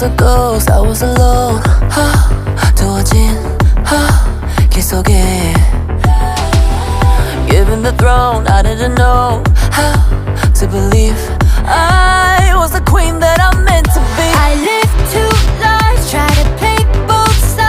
was a ghost, I was alone. 두어진 길 속에 Given the throne, I didn't know how to believe I was the queen that I'm meant to be. I live to